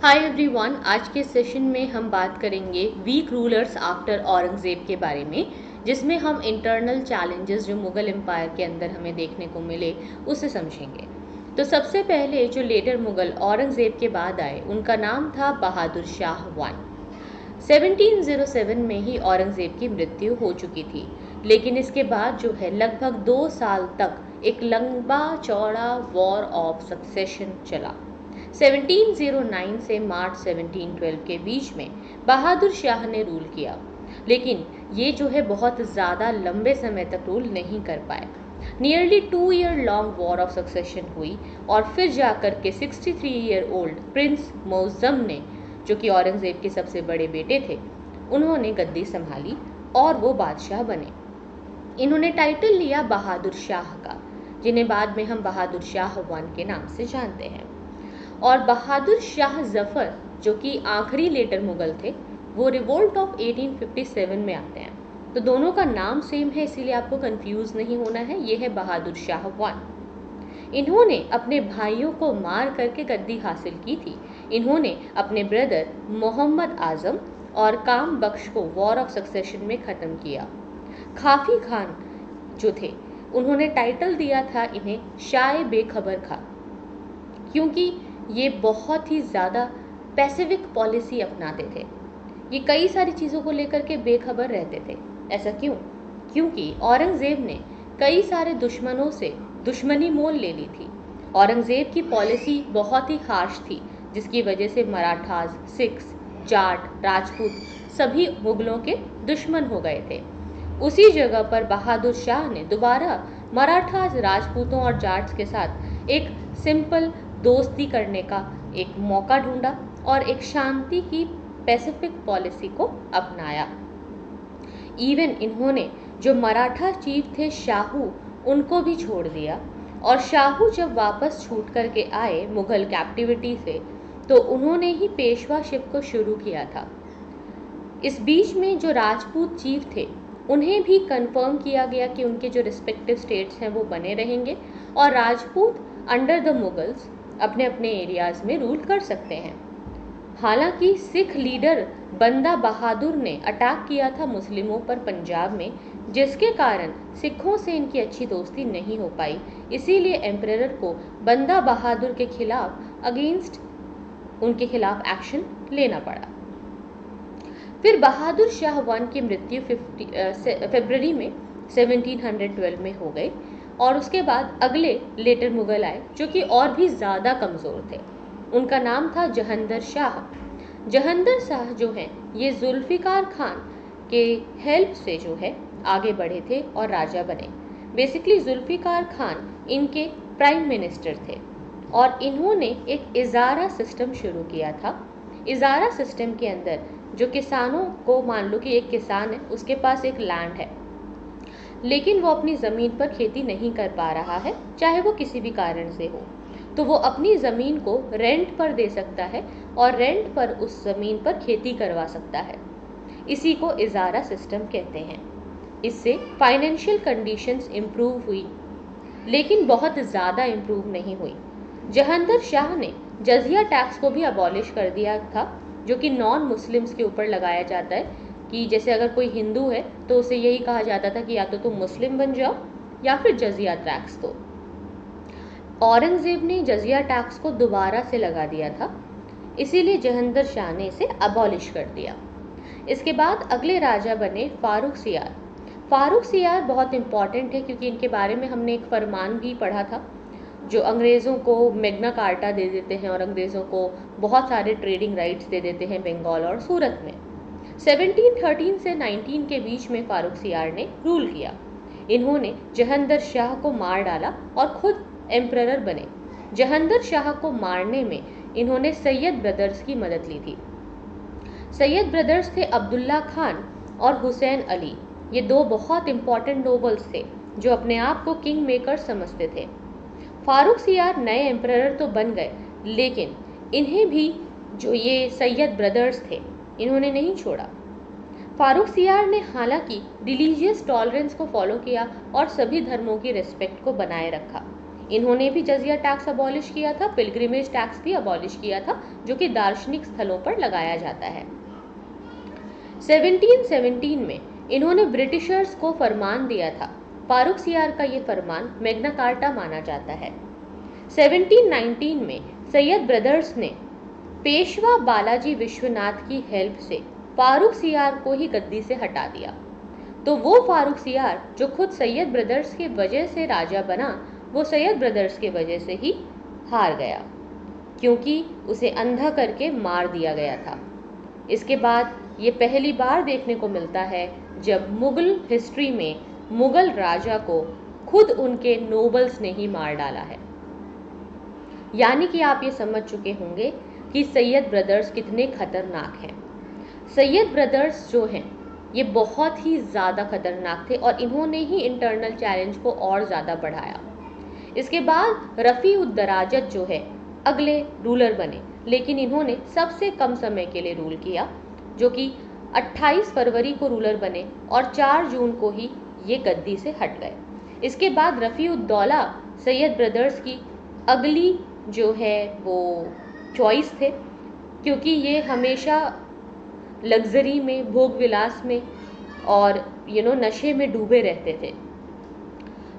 Hi everyone, आज के session में हम बात करेंगे वीक रूलर्स आफ्टर औरंगज़ेब के बारे में, जिसमें हम इंटरनल चैलेंजेस जो मुग़ल एम्पायर के अंदर हमें देखने को मिले उसे समझेंगे। तो सबसे पहले जो लेटर मुग़ल औरंगज़ेब के बाद आए उनका नाम था बहादुर शाह वन। 1707 में ही औरंगज़ेब की मृत्यु हो चुकी थी, लेकिन इसके बाद जो है लगभग 2 साल तक एक लंबा चौड़ा वॉर ऑफ सक्सेशन चला। 1709 से मार्च 1712 के बीच में बहादुर शाह ने रूल किया, लेकिन ये जो है बहुत ज़्यादा लंबे समय तक रूल नहीं कर पाए। Nearly 2 year long war of succession हुई और फिर जाकर के 63 ईयर ओल्ड प्रिंस मौज़म ने, जो कि औरंगज़ेब के सबसे बड़े बेटे थे, उन्होंने गद्दी संभाली और वो बादशाह बने। इन्होंने टाइटल लिया बहादुर शाह का, जिन्हें बाद में हम बहादुर शाह वन के नाम से जानते हैं। और बहादुर शाह जफ़र, जो कि आखिरी लेटर मुग़ल थे, वो रिवोल्ट ऑफ 1857 में आते हैं। तो दोनों का नाम सेम है, इसीलिए आपको कंफ्यूज नहीं होना है। ये है बहादुर शाह वन। इन्होंने अपने भाइयों को मार करके गद्दी हासिल की थी। इन्होंने अपने ब्रदर मोहम्मद आज़म और काम बख्श को वॉर ऑफ सक्सेशन में ख़त्म किया। खाफी खान जो थे, उन्होंने टाइटल दिया था इन्हें शाह बेखबर खां, क्योंकि ये बहुत ही ज़्यादा पैसिफिक पॉलिसी अपनाते थे। ये कई सारी चीज़ों को लेकर के बेखबर रहते थे। ऐसा क्यों? क्योंकि औरंगज़ेब ने कई सारे दुश्मनों से दुश्मनी मोल ले ली थी। औरंगज़ेब की पॉलिसी बहुत ही हार्श थी, जिसकी वजह से मराठास, सिख्स, जाट, राजपूत सभी मुगलों के दुश्मन हो गए थे। उसी जगह पर बहादुर शाह ने दोबारा मराठास, राजपूतों और जाट्स के साथ एक सिंपल दोस्ती करने का एक मौका ढूंढा और एक शांति की पैसिफिक पॉलिसी को अपनाया। इवन इन्होंने जो मराठा चीफ थे शाहू, उनको भी छोड़ दिया। और शाहू जब वापस छूट करके आए मुगल कैप्टिविटी से, तो उन्होंने ही पेशवाशिप को शुरू किया था। इस बीच में जो राजपूत चीफ थे, उन्हें भी कंफर्म किया गया कि उनके जो रिस्पेक्टिव स्टेट्स हैं वो बने रहेंगे और राजपूत अंडर द मुगल्स अपने अपने एरियाज़ में रूल कर सकते हैं। हालांकि सिख लीडर बंदा बहादुर ने अटैक किया था मुस्लिमों पर पंजाब में, जिसके कारण सिखों से इनकी अच्छी दोस्ती नहीं हो पाई। इसीलिए एम्परर को बंदा बहादुर के खिलाफ उनके खिलाफ एक्शन लेना पड़ा। फिर बहादुर शाह वन की मृत्यु फरवरी में 1712 में हो गई और उसके बाद अगले लेटर मुगल आए, जो कि और भी ज़्यादा कमज़ोर थे। उनका नाम था जहंदर शाह। जहंदर शाह जो हैं, ये जुल्फ़िकार खान के हेल्प से जो है आगे बढ़े थे और राजा बने। बेसिकली जुल्फ़िकार खान इनके प्राइम मिनिस्टर थे और इन्होंने एक इजारा सिस्टम शुरू किया था। इजारा सिस्टम के अंदर जो किसानों को, मान लो कि एक किसान है, उसके पास एक लैंड है, लेकिन वो अपनी ज़मीन पर खेती नहीं कर पा रहा है, चाहे वो किसी भी कारण से हो, तो वो अपनी ज़मीन को रेंट पर दे सकता है और रेंट पर उस ज़मीन पर खेती करवा सकता है। इसी को इजारा सिस्टम कहते हैं। इससे फाइनेंशियल कंडीशंस इम्प्रूव हुई, लेकिन बहुत ज़्यादा इम्प्रूव नहीं हुई। जहंदर शाह ने जजिया टैक्स को भी अबॉलिश कर दिया था, जो कि नॉन मुस्लिम्स के ऊपर लगाया जाता है। कि जैसे अगर कोई हिंदू है तो उसे यही कहा जाता था कि या तो तुम मुस्लिम बन जाओ या फिर जजिया टैक्स दो। औरंगज़ेब ने जजिया टैक्स को दोबारा से लगा दिया था, इसीलिए जहंदर शाह ने इसे अबॉलिश कर दिया। इसके बाद अगले राजा बने फारूक सियार। फारूक सियार बहुत इंपॉर्टेंट है क्योंकि इनके बारे में हमने एक फरमान भी पढ़ा था, जो अंग्रेज़ों को मैग्ना कार्टा दे देते हैं और अंग्रेज़ों को बहुत सारे ट्रेडिंग राइट्स दे देते हैं बंगाल और सूरत में। 1713 से 19 के बीच में फारूक सियार ने रूल किया। इन्होंने जहंदर शाह को मार डाला और खुद एम्परर बने। जहंदर शाह को मारने में इन्होंने सैयद ब्रदर्स की मदद ली थी। सैयद ब्रदर्स थे अब्दुल्ला खान और हुसैन अली। ये दो बहुत इंपॉर्टेंट नोबल्स थे जो अपने आप को किंग मेकर समझते थे। फारूक सियार नए एम्परर तो बन गए, लेकिन इन्हें भी जो ये सैयद ब्रदर्स थे, इन्होंने नहीं छोड़ा। फारूक सियार ने हालांकि रिलीजियस टॉलरेंस को फॉलो किया और सभी धर्मों की रिस्पेक्ट को बनाए रखा। इन्होंने भी जजिया टैक्स अबॉलिश किया था, पिलग्रिमेज टैक्स भी अबॉलिश किया था, जो कि दार्शनिक स्थलों पर लगाया जाता है। 1717 में इन्होंने ब्रिटिशर्स को फरमान दिया था। फारुखसियार का ये फरमान मैग्ना कार्टा माना जाता है। 1719 में सैयद ब्रदर्स ने पेशवा बालाजी विश्वनाथ की हेल्प से फारुखसियार को ही गद्दी से हटा दिया। तो वो फारुखसियार जो खुद सैयद ब्रदर्स की वजह से राजा बना, वो सैयद ब्रदर्स की वजह से ही हार गया, क्योंकि उसे अंधा करके मार दिया गया था। इसके बाद ये पहली बार देखने को मिलता है जब मुगल हिस्ट्री में मुगल राजा को खुद उनके नोबल्स ने ही मार डाला है। यानी कि आप ये समझ चुके होंगे कि सैयद ब्रदर्स कितने खतरनाक हैं। सैयद ब्रदर्स जो हैं ये बहुत ही ज़्यादा खतरनाक थे और इन्होंने ही इंटरनल चैलेंज को और ज़्यादा बढ़ाया। इसके बाद रफ़ी उद दराजत जो है अगले रूलर बने, लेकिन इन्होंने सबसे कम समय के लिए रूल किया, जो कि 28 फरवरी को रूलर बने और 4 जून को ही ये गद्दी से हट गए। इसके बाद रफ़ी उद दौला सैयद ब्रदर्स की अगली जो है वो चॉइस थे, क्योंकि ये हमेशा लग्जरी में, भोग विलास में और नशे में डूबे रहते थे।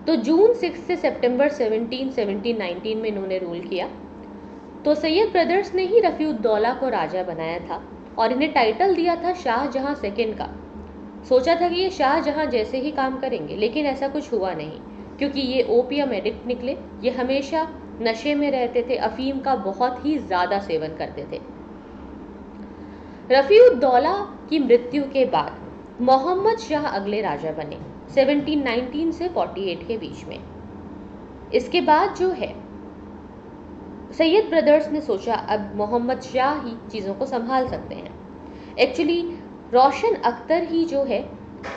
तो जून 6 से सितंबर 1719 में इन्होंने रूल किया। तो सैयद ब्रदर्स ने ही रफ़ी उद दौला को राजा बनाया था और इन्हें टाइटल दिया था शाहजहां सेकंड का। सोचा था कि ये शाहजहां जैसे ही काम करेंगे, लेकिन ऐसा कुछ हुआ नहीं, क्योंकि ये ओपियम एडिक्ट निकले। ये हमेशा नशे में रहते थे, अफीम का बहुत ही ज़्यादा सेवन करते थे। रफ़ी उद दौला की मृत्यु के बाद मोहम्मद शाह अगले राजा बने 1719 से 48 के बीच में। इसके बाद जो है सैयद ब्रदर्स ने सोचा अब मोहम्मद शाह ही चीज़ों को संभाल सकते हैं। एक्चुअली रोशन अख्तर ही जो है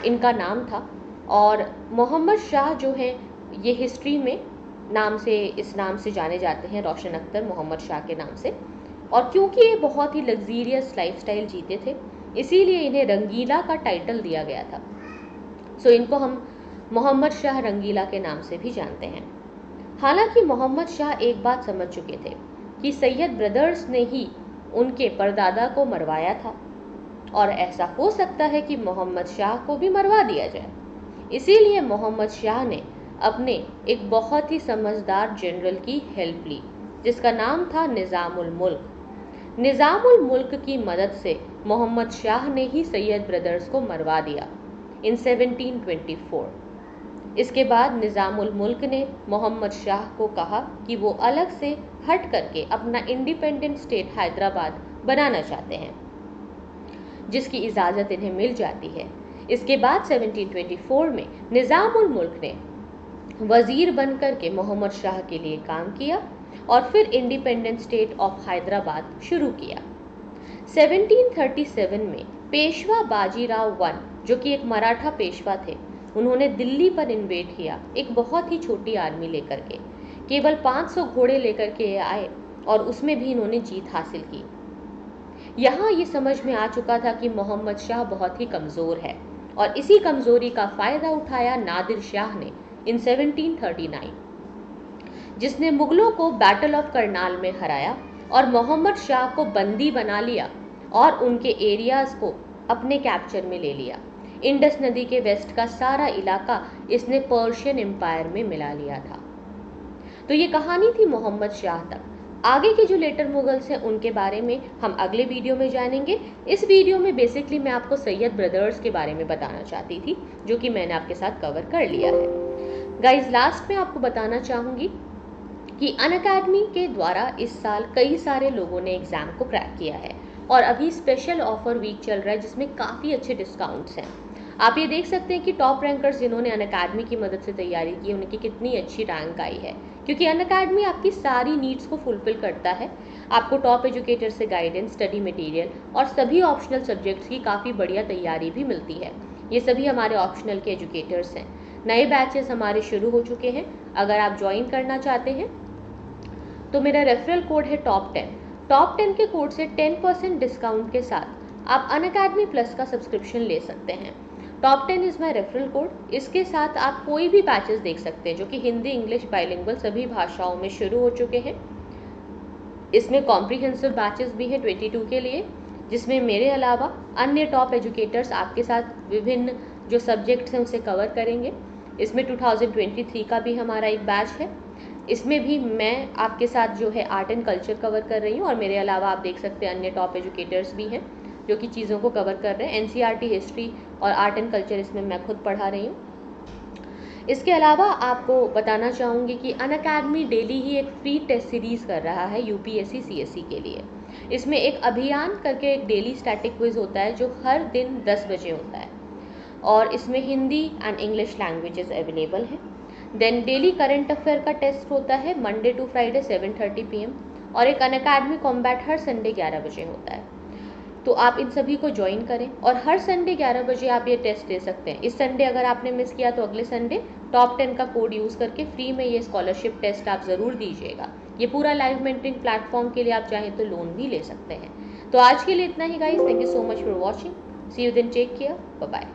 इनका नाम था और मोहम्मद शाह जो है ये हिस्ट्री में इस नाम से जाने जाते हैं, रोशन अख्तर मोहम्मद शाह के नाम से। और क्योंकि ये बहुत ही लग्जीरियस लाइफस्टाइल जीते थे, इसीलिए इन्हें रंगीला का टाइटल दिया गया था। सो इनको हम मोहम्मद शाह रंगीला के नाम से भी जानते हैं। हालांकि मोहम्मद शाह एक बात समझ चुके थे कि सैयद ब्रदर्स ने ही उनके परदादा को मरवाया था और ऐसा हो सकता है कि मोहम्मद शाह को भी मरवा दिया जाए। इसीलिए मोहम्मद शाह ने अपने एक बहुत ही समझदार जनरल की हेल्प ली, जिसका नाम था निज़ामुल मुल्क। निज़ामुल मुल्क की मदद से मोहम्मद शाह ने ही सैयद ब्रदर्स को मरवा दिया इन 1724। इसके बाद निज़ामुल मुल्क ने मोहम्मद शाह को कहा कि वो अलग से हट करके अपना इंडिपेंडेंट स्टेट हैदराबाद बनाना चाहते हैं, जिसकी इजाज़त इन्हें मिल जाती है। इसके बाद 1724 में निज़ामुल मुल्क ने वज़ीर बन करके मोहम्मद शाह के लिए काम किया और फिर इंडिपेंडेंट स्टेट ऑफ हैदराबाद शुरू किया। 1737 में पेशवा बाजीराव वन, जो कि एक मराठा पेशवा थे, उन्होंने दिल्ली पर इन्वेड किया एक बहुत ही छोटी आर्मी लेकर के। केवल 500 घोड़े लेकर के आए और उसमें भी इन्होंने जीत हासिल की। यहाँ ये समझ में आ चुका था कि मोहम्मद शाह बहुत ही कमज़ोर है और इसी कमज़ोरी का फ़ायदा उठाया नादिर शाह ने इन 1739, जिसने मुगलों को बैटल ऑफ करनाल में हराया और मोहम्मद शाह को बंदी बना लिया और उनके एरियाज़ को अपने कैप्चर में ले लिया। इंडस नदी के वेस्ट का सारा इलाका इसने पर्शियन एम्पायर में मिला लिया था। तो ये कहानी थी मोहम्मद शाह तक। आगे के जो लेटर मुगल्स हैं उनके बारे में हम अगले वीडियो में जानेंगे। इस वीडियो में बेसिकली मैं आपको सैयद ब्रदर्स के बारे में बताना चाहती थी, जो कि मैंने आपके साथ कवर कर लिया है। गाइज, लास्ट में आपको बताना चाहूँगी कि अनअकैडमी के द्वारा इस साल कई सारे लोगों ने एग्ज़ाम को क्रैक किया है और अभी स्पेशल ऑफर वीक चल रहा है जिसमें काफ़ी अच्छे डिस्काउंट्स हैं। आप ये देख सकते हैं कि टॉप रैंकर्स जिन्होंने अनअकैडमी की मदद से तैयारी की उनकी कितनी अच्छी रैंक आई है, क्योंकि अनअकैडमी आपकी सारी नीड्स को फुलफिल करता है। आपको टॉप एजुकेटर से गाइडेंस, स्टडी मटेरियल और सभी ऑप्शनल सब्जेक्ट्स की काफ़ी बढ़िया तैयारी भी मिलती है। ये सभी हमारे ऑप्शनल के एजुकेटर्स हैं। नए बैचेस हमारे शुरू हो चुके हैं। अगर आप ज्वाइन करना चाहते हैं तो मेरा रेफरल कोड है टॉप10। टॉप10 के कोड से 10% डिस्काउंट के साथ आप अनअकैडमी प्लस का सब्सक्रिप्शन ले सकते हैं। Top 10 is my referral code. इसके साथ आप कोई भी बैचेस देख सकते हैं जो कि हिंदी इंग्लिश बाइलिंगुअल सभी भाषाओं में शुरू हो चुके हैं। इसमें कॉम्प्रिहेंसिव बैचेस भी हैं 22 के लिए, जिसमें मेरे अलावा अन्य टॉप एजुकेटर्स आपके साथ विभिन्न जो सब्जेक्ट्स हैं उसे कवर करेंगे। इसमें 2023 का भी हमारा एक बैच है। इसमें भी मैं आपके साथ जो है आर्ट एंड कल्चर कवर कर रही हूँ, और मेरे अलावा आप देख सकते हैं अन्य टॉप एजुकेटर्स भी हैं जो कि चीज़ों को कवर कर रहे हैं। एनसीईआरटी हिस्ट्री और आर्ट एंड कल्चर इसमें मैं खुद पढ़ा रही हूँ। इसके अलावा आपको बताना चाहूँगी कि अनअकैडमी डेली ही एक फ्री टेस्ट सीरीज़ कर रहा है यूपीएससी सीएससी के लिए। इसमें एक अभियान करके एक डेली स्टैटिक क्विज होता है जो हर दिन 10 बजे होता है, और इसमें Hindi and English languages available हैं। देन डेली करंट अफेयर का टेस्ट होता है मंडे टू फ्राइडे 7:30 PM, और एक अनअकैडमी कॉम्बैट हर संडे 11 बजे होता है। तो आप इन सभी को ज्वाइन करें, और हर संडे 11 बजे आप ये टेस्ट दे सकते हैं। इस संडे अगर आपने मिस किया तो अगले संडे टॉप 10 का कोड यूज़ करके फ्री में ये स्कॉलरशिप टेस्ट आप ज़रूर दीजिएगा। ये पूरा लाइव मेंटरिंग प्लेटफॉर्म के लिए आप चाहें तो लोन भी ले सकते हैं। तो आज के लिए इतना ही guys, thank you so much for watching, see you then, take care, bye bye.